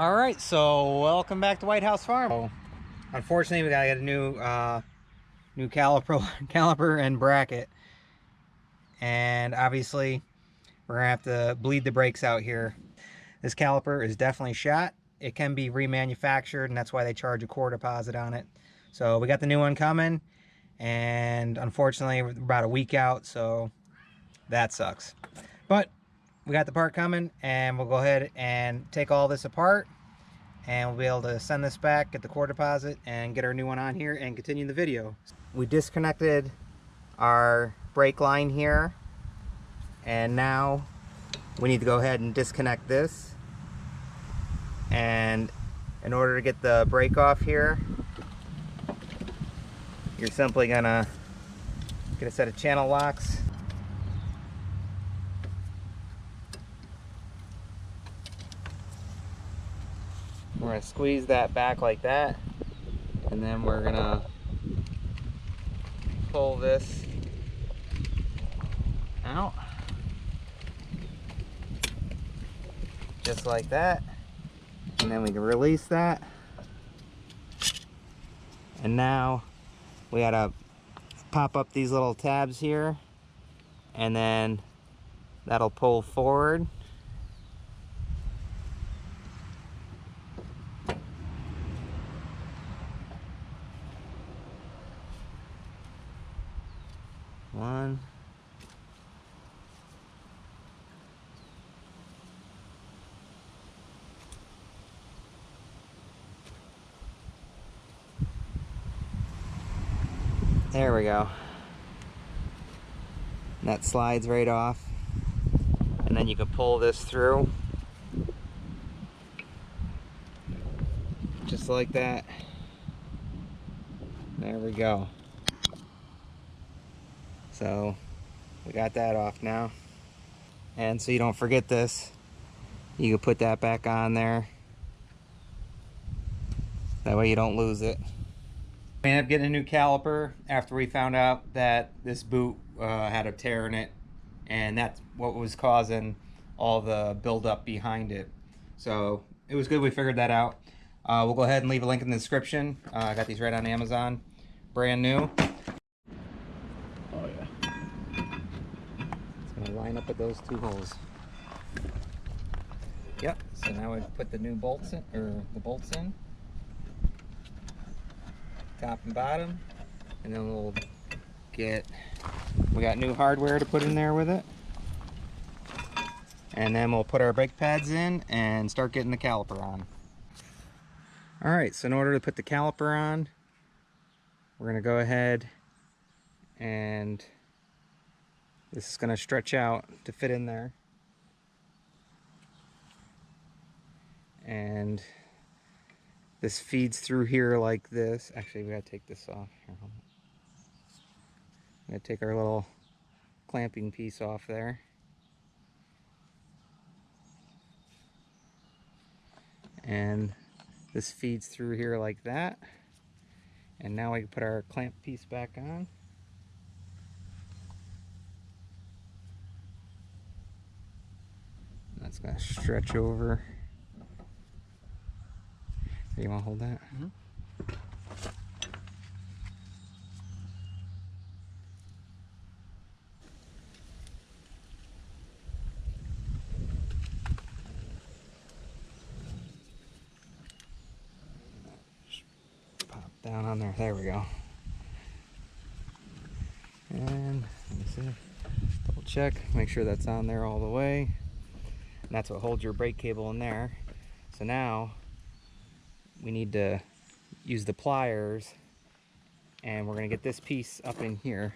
All right, so welcome back to White House Farm. So, unfortunately, we gotta get a new caliper and bracket, and obviously, we're gonna have to bleed the brakes out here. This caliper is definitely shot. It can be remanufactured, and that's why they charge a core deposit on it. So we got the new one coming, and unfortunately, we're about a week out, so that sucks. But we got the part coming, and we'll go ahead and take all this apart, and we'll be able to send this back, get the core deposit, and get our new one on here and continue the video. We disconnected our brake line here, and now we need to go ahead and disconnect this. And in order to get the brake off here, you're simply gonna get a set of channel locks. We're going to squeeze that back like that, and then we're going to pull this out just like that, and then we can release that. And now we got to pop up these little tabs here, and then that'll pull forward. One. There we go. And that slides right off. And then you can pull this through. Just like that. There we go. So we got that off now. And so you don't forget this, you can put that back on there. That way you don't lose it. We ended up getting a new caliper after we found out that this boot had a tear in it, and that's what was causing all the buildup behind it. So it was good we figured that out. We'll go ahead and leave a link in the description. I got these right on Amazon, brand new. Line up at those two holes. Yep, so now we put the new bolts in, or the bolts in, top and bottom, and then we got new hardware to put in there with it, and then we'll put our brake pads in and start getting the caliper on. Alright, so in order to put the caliper on, we're going to go ahead and this is going to stretch out to fit in there. And this feeds through here like this. Actually, we got to take this off. Here, hold on. I'm going to take our little clamping piece off there. And this feeds through here like that. And now we can put our clamp piece back on. That's going to stretch over. You want to hold that? Mm-hmm. Pop down on there. There we go. And let me see. Double check. Make sure that's on there all the way. And that's what holds your brake cable in there. So now we need to use the pliers, and we're going to get this piece up in here.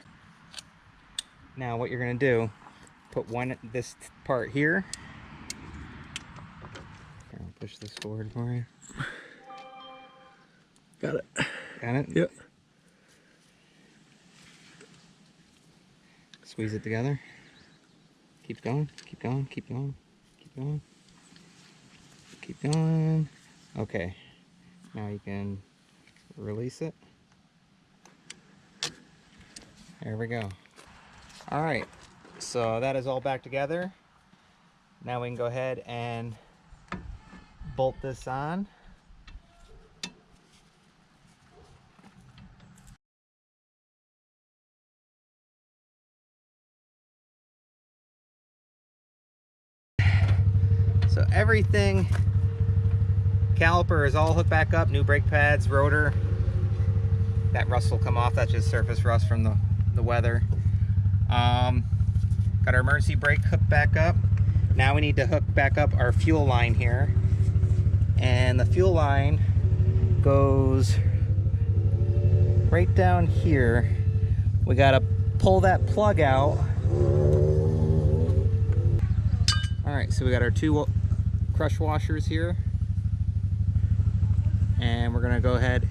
Now what you're going to do, put this part here. Here, I'll push this forward for you. Got it. Got it? Yep. Squeeze it together. Keep going, keep going, keep going. Going. Keep going. Okay, now you can release it. There we go. All right, so that is all back together. Now we can go ahead and bolt this on. So everything, caliper is all hooked back up, new brake pads, rotor. That rust will come off, that's just surface rust from the weather. Got our emergency brake hooked back up. Now we need to hook back up our fuel line here. And the fuel line goes right down here. We gotta pull that plug out. All right, so we got our 2 crush washers here. And we're gonna go ahead,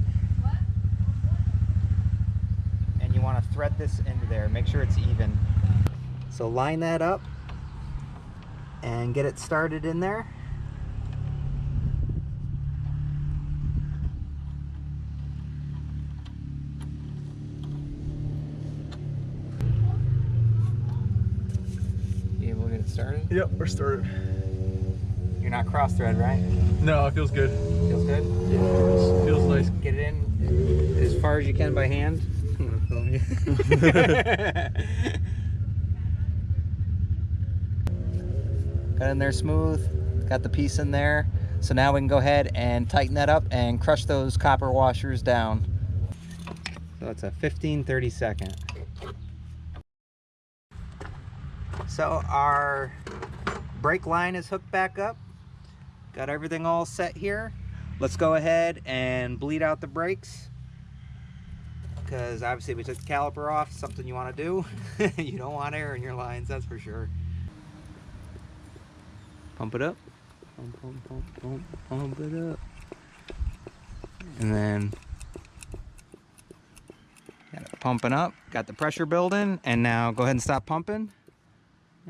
and you wanna thread this into there, make sure it's even. So line that up and get it started in there. You able to get it started? Yep, we're started. You're not cross thread, right? No, it feels good. Feels good? Yeah, it feels nice. Get it in as far as you can by hand. I'm gonna film you. Got in there smooth, got the piece in there. So now we can go ahead and tighten that up and crush those copper washers down. So it's a 15-30 second. So our brake line is hooked back up. Got everything all set here. Let's go ahead and bleed out the brakes, because obviously we took the caliper off, something you want to do. You don't want air in your lines, that's for sure. Pump it up. Pump, pump, pump, pump, pump it up. And then got it pumping up, got the pressure building, and now go ahead and stop pumping.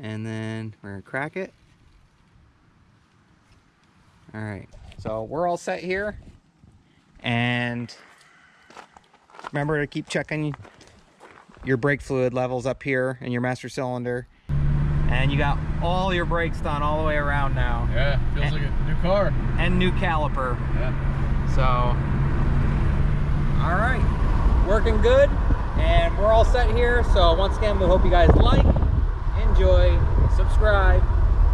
And then we're gonna crack it. All right, so we're all set here. And remember to keep checking your brake fluid levels up here in your master cylinder. And you got all your brakes done all the way around now. Yeah, feels like a new car. And new caliper. Yeah. So, all right, working good. And we're all set here. So once again, we hope you guys like, enjoy, subscribe,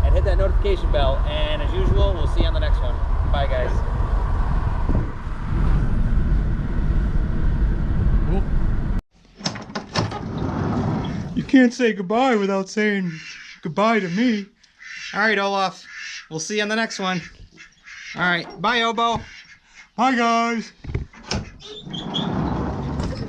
and hit that notification bell. And as usual, we'll see you on the next one. Bye, guys. You can't say goodbye without saying goodbye to me. All right, Olaf. We'll see you on the next one. All right. Bye, Obo. Bye, guys.